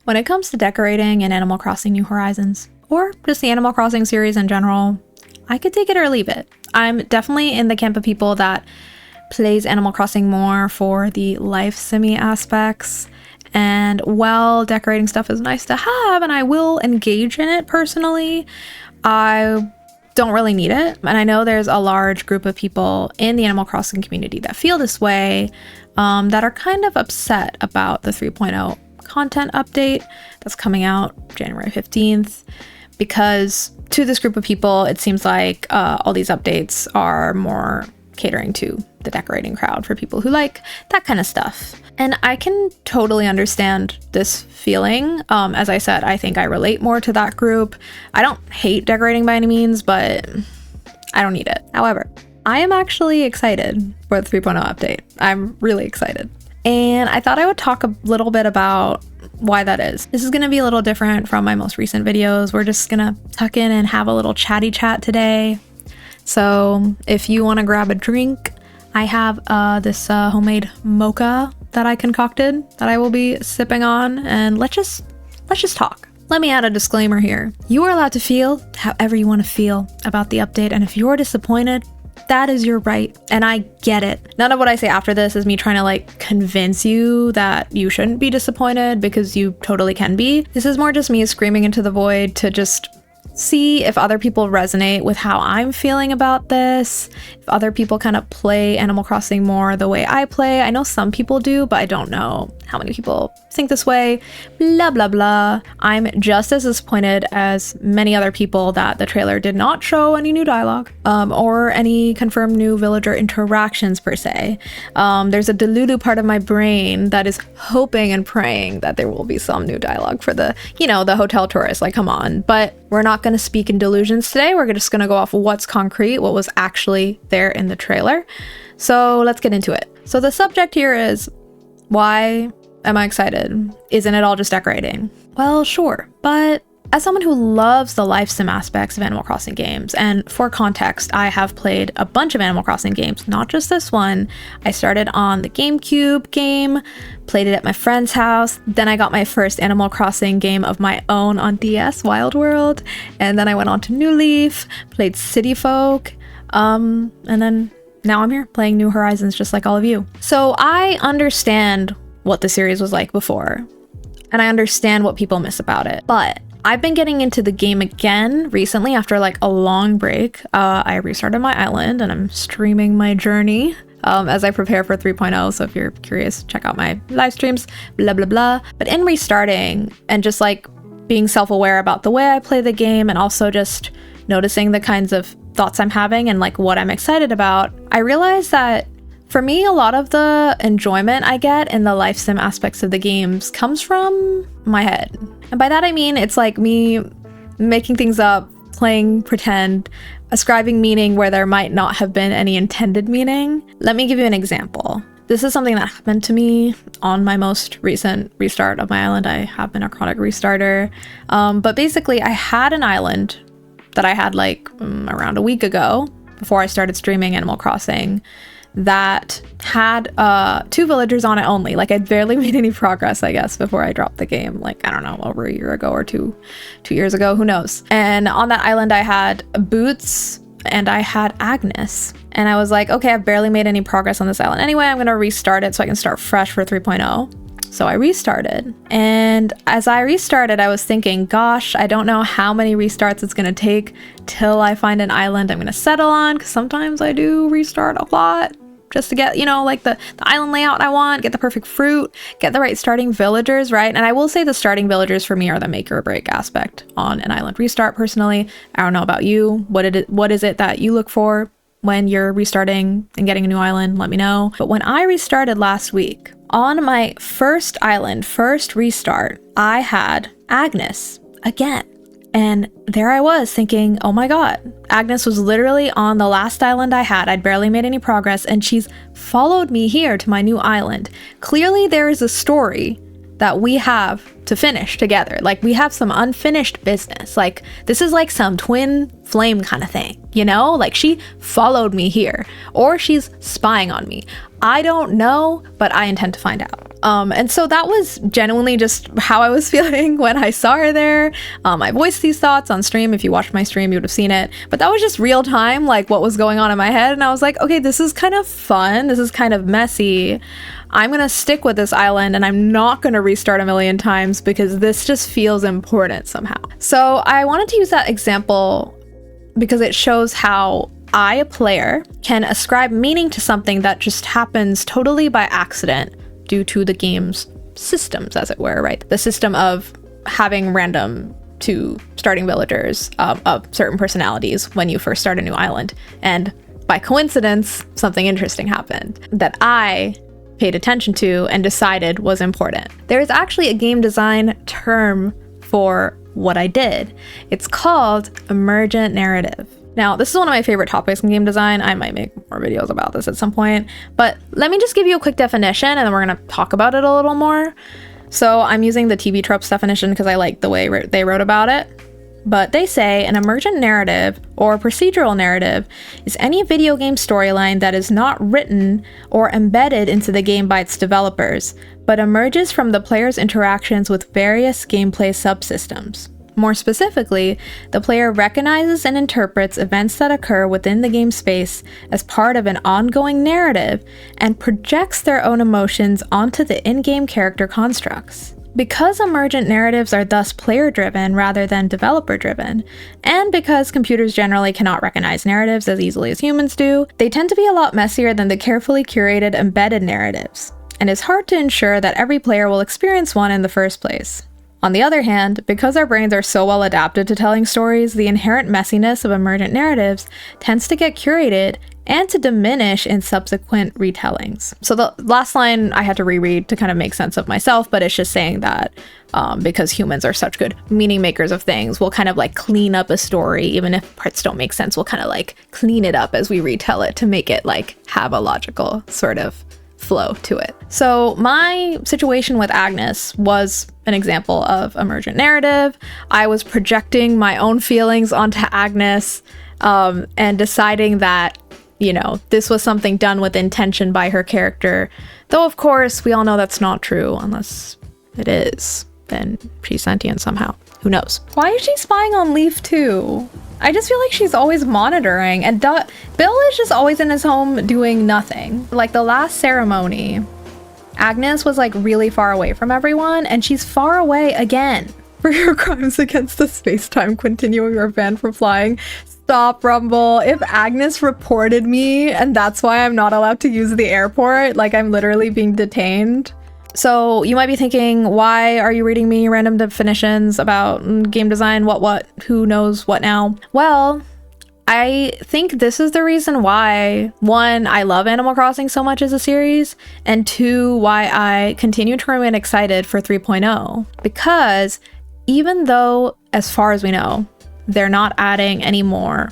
When it comes to decorating in Animal Crossing New Horizons, or just the Animal Crossing series in general, I could take it or leave it. I'm definitely in the camp of people that plays Animal Crossing more for the life simmy aspects. And while decorating stuff is nice to have, and I will engage in it personally, I don't really need it. And I know there's a large group of people in the Animal Crossing community that feel this way, that are kind of upset about the 3.0 content update that's coming out January 15th, because to this group of people, it seems like all these updates are more catering to the decorating crowd, for people who like that kind of stuff. And I can totally understand this feeling. As I said, I think I relate more to that group. I don't hate decorating by any means, but I don't need it. However, I am actually excited for the 3.0 update. I'm really excited. And I thought I would talk a little bit about why that is. This is going to be a little different from my most recent videos. We're just going to tuck in and have a little chatty chat today. So if you want to grab a drink, I have this homemade mocha that I concocted that I will be sipping on, and let's just talk. Let me add a disclaimer here. You are allowed to feel however you want to feel about the update, and if you're disappointed, that is your right, and I get it. None of what I say after this is me trying to like convince you that you shouldn't be disappointed, because you totally can be. This is more just me screaming into the void to just see if other people resonate with how I'm feeling about this, if other people kind of play Animal Crossing more the way I play. I know some people do, but I don't know how many people think this way, blah, blah, blah. I'm just as disappointed as many other people that the trailer did not show any new dialogue, or any confirmed new villager interactions per se. There's a delulu part of my brain that is hoping and praying that there will be some new dialogue for the, the hotel tourists, like, come on. But we're not going to speak in delusions today. We're just going to go off of what's concrete, what was actually there in the trailer. So let's get into it. So the subject here is, why am I excited? Isn't it all just decorating? Well, sure, but as someone who loves the life sim aspects of Animal Crossing games, and for context, I have played a bunch of Animal Crossing games, not just this one. I started on the GameCube game, played it at my friend's house, then I got my first Animal Crossing game of my own on DS, Wild World, and then I went on to New Leaf, played City Folk, and then now I'm here playing New Horizons just like all of you. So I understand what the series was like before, and I understand what people miss about it, but I've been getting into the game again recently after like a long break. I restarted my island and I'm streaming my journey as I prepare for 3.0. So if you're curious, check out my live streams, blah, blah, blah. But in restarting and just like being self-aware about the way I play the game, and also just noticing the kinds of thoughts I'm having and like what I'm excited about, I realized that for me, a lot of the enjoyment I get in the life sim aspects of the games comes from my head. And by that I mean it's like me making things up, playing pretend, ascribing meaning where there might not have been any intended meaning. Let me give you an example. This is something that happened to me on my most recent restart of my island. I have been a chronic restarter. But basically I had an island that I had like around a week ago before I started streaming Animal Crossing, that had 2 villagers on it only. Like I'd barely made any progress, I guess, before I dropped the game, like, I don't know, over a year ago or two years ago, who knows. And on that island I had Boots and I had Agnes, and I was like, okay, I've barely made any progress on this island anyway, I'm gonna restart it so I can start fresh for 3.0. So I restarted, and as I restarted I was thinking, gosh, I don't know how many restarts it's gonna take till I find an island I'm gonna settle on, because sometimes I do restart a lot just to get, like the island layout I want, get the perfect fruit, get the right starting villagers, right? And I will say the starting villagers for me are the make or break aspect on an island restart personally. I don't know about you. What is it that you look for when you're restarting and getting a new island? Let me know. But when I restarted last week, on my first island, first restart, I had Agnes again. And there I was thinking, oh my god, Agnes was literally on the last island I had. I'd barely made any progress, and she's followed me here to my new island. Clearly there is a story that we have to finish together. Like, we have some unfinished business. Like, this is like some twin flame kind of thing, Like, she followed me here, or she's spying on me. I don't know, but I intend to find out. And so that was genuinely just how I was feeling when I saw her there. I voiced these thoughts on stream. If you watched my stream, you would have seen it. But that was just real time, like what was going on in my head. And I was like, okay, this is kind of fun. This is kind of messy. I'm going to stick with this island and I'm not going to restart a million times because this just feels important somehow. So I wanted to use that example because it shows how I, a player, can ascribe meaning to something that just happens totally by accident due to the game's systems, as it were, right? The system of having random to starting villagers of certain personalities when you first start a new island. And by coincidence, something interesting happened that I paid attention to and decided was important. There is actually a game design term for what I did. It's called emergent narrative. Now, this is one of my favorite topics in game design. I might make more videos about this at some point, but let me just give you a quick definition and then we're going to talk about it a little more. So I'm using the TV tropes definition because I like the way they wrote about it. But they say an emergent narrative or procedural narrative is any video game storyline that is not written or embedded into the game by its developers, but emerges from the player's interactions with various gameplay subsystems. More specifically, the player recognizes and interprets events that occur within the game space as part of an ongoing narrative and projects their own emotions onto the in-game character constructs. Because emergent narratives are thus player-driven rather than developer-driven, and because computers generally cannot recognize narratives as easily as humans do, they tend to be a lot messier than the carefully curated embedded narratives, and it's hard to ensure that every player will experience one in the first place. On the other hand, because our brains are so well adapted to telling stories, the inherent messiness of emergent narratives tends to get curated and to diminish in subsequent retellings. So the last line I had to reread to kind of make sense of myself, but it's just saying that because humans are such good meaning makers of things, we'll kind of like clean up a story, even if parts don't make sense, we'll kind of like clean it up as we retell it to make it like have a logical sort of flow to it. So my situation with Agnes was an example of emergent narrative. I was projecting my own feelings onto Agnes and deciding that, you know, this was something done with intention by her character. Though, of course, we all know that's not true unless it is. Then she's sentient somehow. Who knows? Why is she spying on Leaf too? I just feel like she's always monitoring, and Bill is just always in his home doing nothing. Like the last ceremony, Agnes was like really far away from everyone, and she's far away again. For your crimes against the space-time continuum, you're banned from flying. Stop, Rumble. If Agnes reported me and that's why I'm not allowed to use the airport, like I'm literally being detained. So you might be thinking, why are you reading me random definitions about game design? What, who knows what now? Well, I think this is the reason why, one, I love Animal Crossing so much as a series, and two, why I continue to remain excited for 3.0. Because even though, as far as we know, they're not adding any more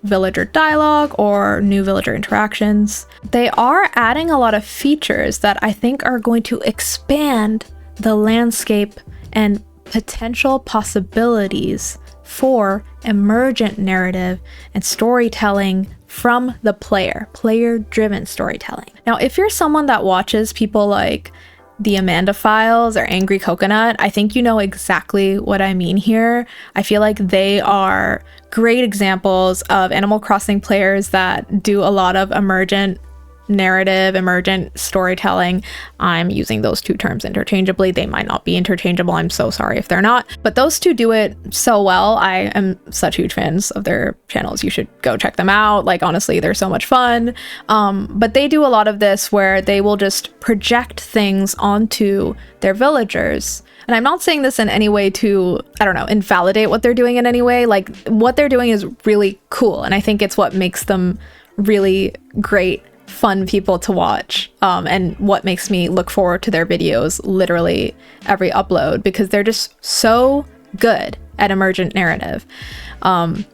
villager dialogue or new villager interactions, they are adding a lot of features that I think are going to expand the landscape and potential possibilities for emergent narrative and storytelling from the player-driven storytelling. Now, if you're someone that watches people like the Amanda Files or Angry Coconut, I think you know exactly what I mean here. I feel like they are great examples of Animal Crossing players that do a lot of emergent narrative, emergent storytelling. I'm using those two terms interchangeably. They might not be interchangeable. I'm so sorry if they're not, but those two do it so well. I am such huge fans of their channels. You should go check them out. Like, honestly, they're so much fun. But they do a lot of this where they will just project things onto their villagers. And I'm not saying this in any way to, I don't know, invalidate what they're doing in any way. Like, what they're doing is really cool. And I think it's what makes them really great, fun people to watch, and what makes me look forward to their videos literally every upload, because they're just so good at emergent narrative.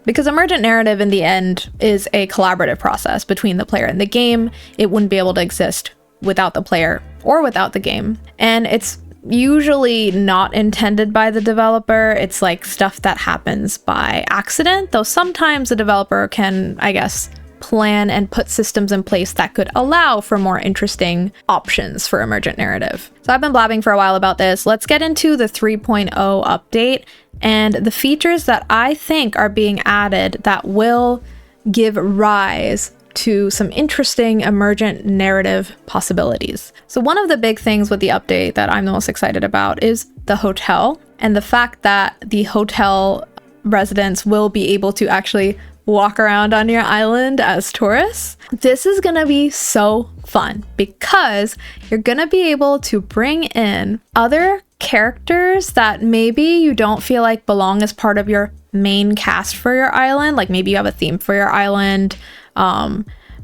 Because emergent narrative in the end is a collaborative process between the player and the game. It wouldn't be able to exist without the player or without the game. And it's usually not intended by the developer. It's like stuff that happens by accident, though sometimes the developer can, I guess, plan and put systems in place that could allow for more interesting options for emergent narrative. So I've been blabbing for a while about this. Let's get into the 3.0 update and the features that I think are being added that will give rise to some interesting emergent narrative possibilities. So one of the big things with the update that I'm the most excited about is the hotel, and the fact that the hotel residents will be able to actually walk around on your island as tourists. This is gonna be so fun because you're gonna be able to bring in other characters that maybe you don't feel like belong as part of your main cast for your island. Like maybe you have a theme for your island,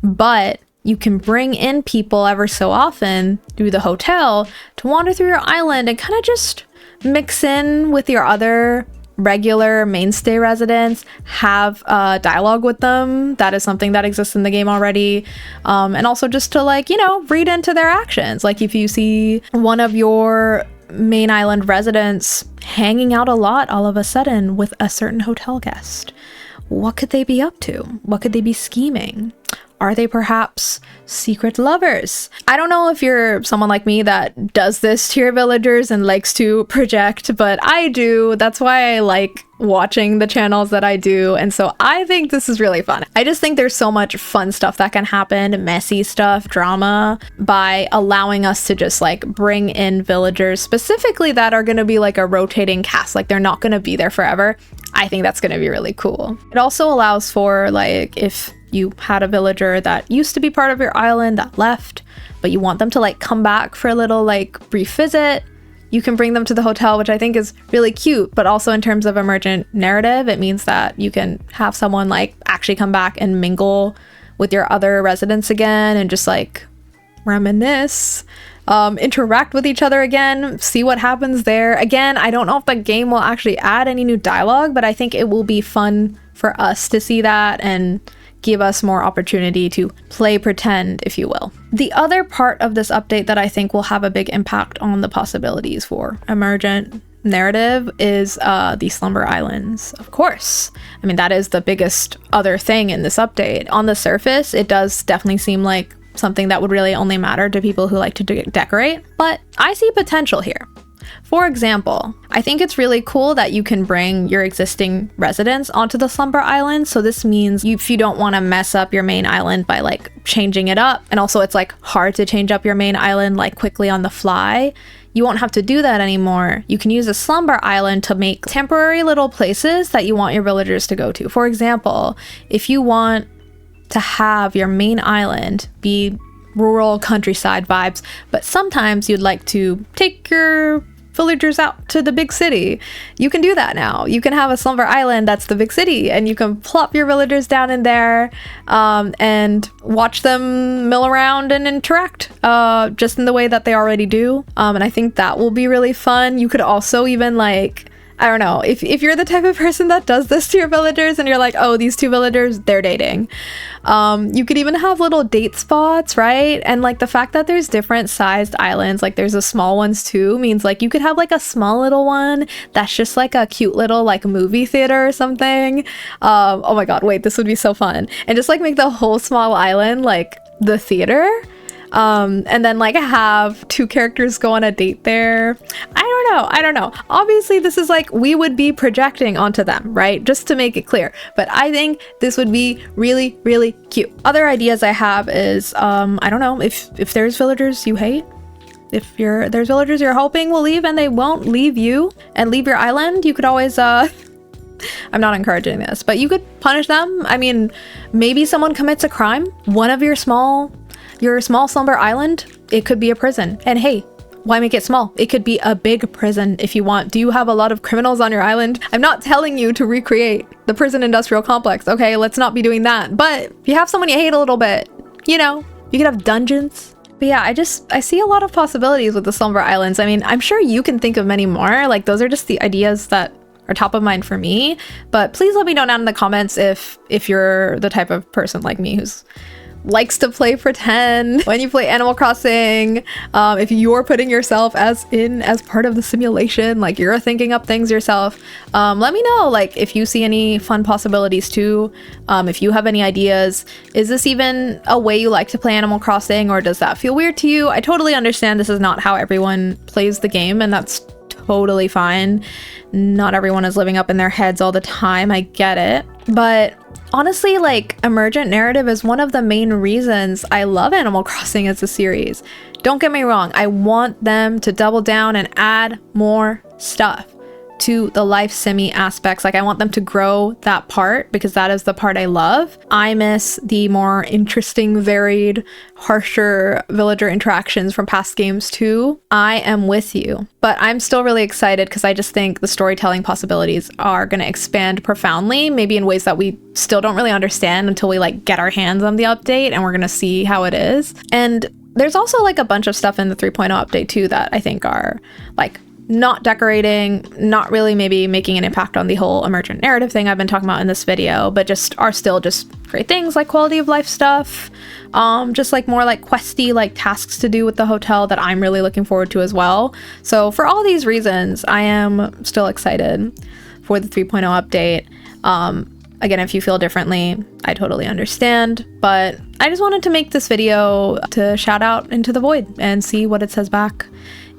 but you can bring in people ever so often through the hotel to wander through your island and kind of just mix in with your other regular mainstay residents, have dialogue with them. That is something that exists in the game already. And also just to, like, you know, read into their actions. Like if you see one of your main island residents hanging out a lot all of a sudden with a certain hotel guest, what could they be up to? What could they be scheming? Are they perhaps secret lovers? I don't know if you're someone like me that does this to your villagers and likes to project, but I do. That's why I like watching the channels that I do. And so I think this is really fun. I just think there's so much fun stuff that can happen, messy stuff, drama, by allowing us to just like bring in villagers specifically that are going to be like a rotating cast. Like they're not going to be there forever. I think that's going to be really cool. It also allows for, like, if you had a villager that used to be part of your island that left, but you want them to like come back for a little like brief visit, you can bring them to the hotel, which I think is really cute. But also in terms of emergent narrative, it means that you can have someone like actually come back and mingle with your other residents again and just like reminisce, interact with each other again, see what happens there. Again, I don't know if the game will actually add any new dialogue, but I think it will be fun for us to see that and give us more opportunity to play pretend, if you will. The other part of this update that I think will have a big impact on the possibilities for emergent narrative is the Slumber Islands, of course. I mean, that is the biggest other thing in this update. On the surface, it does definitely seem like something that would really only matter to people who like to decorate, but I see potential here. For example, I think it's really cool that you can bring your existing residents onto the Slumber Island. So this means if you don't want to mess up your main island by like changing it up, and also it's like hard to change up your main island like quickly on the fly, you won't have to do that anymore. You can use a Slumber Island to make temporary little places that you want your villagers to go to. For example, if you want to have your main island be rural countryside vibes, but sometimes you'd like to take your villagers out to the big city, you can do that now. You can have a Slumber Island that's the big city, and you can plop your villagers down in there and watch them mill around and interact just in the way that they already do. And I think that will be really fun. You could also even like, I don't know, if you're the type of person that does this to your villagers and you're like, oh, these two villagers, they're dating. You could even have little date spots, right? And like the fact that there's different sized islands, like there's the small ones too, means like you could have like a small little one that's just like a cute little like movie theater or something. Oh my God, wait, this would be so fun. And just like make the whole small island like the theater. And then like have two characters go on a date there. I don't know. Obviously this is like, we would be projecting onto them, right? Just to make it clear. But I think this would be really, really cute. Other ideas I have is, I don't know, if there's villagers you hate, if there's villagers you're hoping will leave and they won't leave you and leave your island, you could always, I'm not encouraging this, but you could punish them. I mean, maybe someone commits a crime. One of your small Slumber Island, it could be a prison. And hey, why make it small? It could be a big prison if you want. Do you have a lot of criminals on your island? I'm not telling you to recreate the prison industrial complex, okay? Let's not be doing that. But if you have someone you hate a little bit, you know, you could have dungeons. But yeah, I see a lot of possibilities with the Slumber Islands. I mean, I'm sure you can think of many more. Like those are just the ideas that are top of mind for me. But please let me know down in the comments if you're the type of person like me who's likes to play pretend when you play Animal Crossing. If you're putting yourself as part of the simulation, like you're thinking up things yourself, let me know, like if you see any fun possibilities too. If you have any ideas, is this even a way you like to play Animal Crossing, or does that feel weird to you? I totally understand this is not how everyone plays the game, and that's totally fine. Not everyone is living up in their heads all the time. I get it. But honestly, like, emergent narrative is one of the main reasons I love Animal Crossing as a series. Don't get me wrong, I want them to double down and add more stuff to the life simmy aspects. Like, I want them to grow that part, because that is the part I love. I miss the more interesting, varied, harsher villager interactions from past games too. I am with you, but I'm still really excited because I just think the storytelling possibilities are going to expand profoundly, maybe in ways that we still don't really understand until we like get our hands on the update and we're going to see how it is. And there's also like a bunch of stuff in the 3.0 update too that I think are like not decorating, not really maybe making an impact on the whole emergent narrative thing I've been talking about in this video, but just are still just great things, like quality of life stuff, just like more like questy like tasks to do with the hotel that I'm really looking forward to as well. So for all these reasons, I am still excited for the 3.0 update. Again, if you feel differently, I totally understand, but I just wanted to make this video to shout out into the void and see what it says back.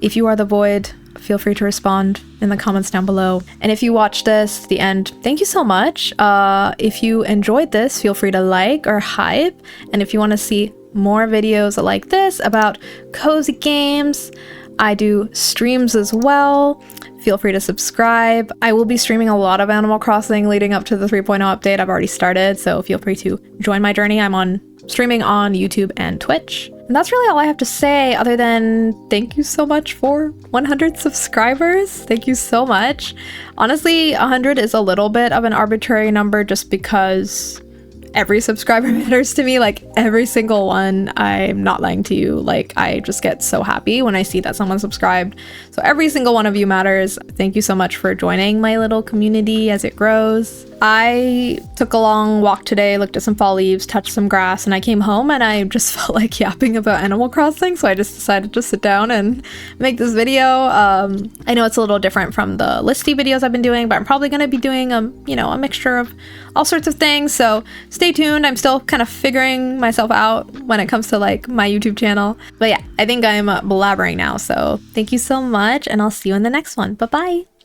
If you are the void, feel free to respond in the comments down below. And if you watched this to the end, thank you so much. If you enjoyed this, feel free to like or hype. And if you want to see more videos like this about cozy games, I do streams as well. Feel free to subscribe. I will be streaming a lot of Animal Crossing leading up to the 3.0 update. I've already started, so feel free to join my journey. I'm streaming on YouTube and Twitch. And that's really all I have to say, other than thank you so much for 100 subscribers. Thank you so much. Honestly, 100 is a little bit of an arbitrary number just because every subscriber matters to me, like every single one. I'm not lying to you. Like, I just get so happy when I see that someone subscribed. So every single one of you matters. Thank you so much for joining my little community as it grows. I took a long walk today, looked at some fall leaves, touched some grass, and I came home and I just felt like yapping about Animal Crossing, so I just decided to sit down and make this video. I know it's a little different from the listy videos I've been doing, but I'm probably going to be doing a mixture of all sorts of things, so stay tuned. I'm still kind of figuring myself out when it comes to like my YouTube channel. But yeah, I think I'm blabbering now, so thank you so much, and I'll see you in the next one. Bye-bye!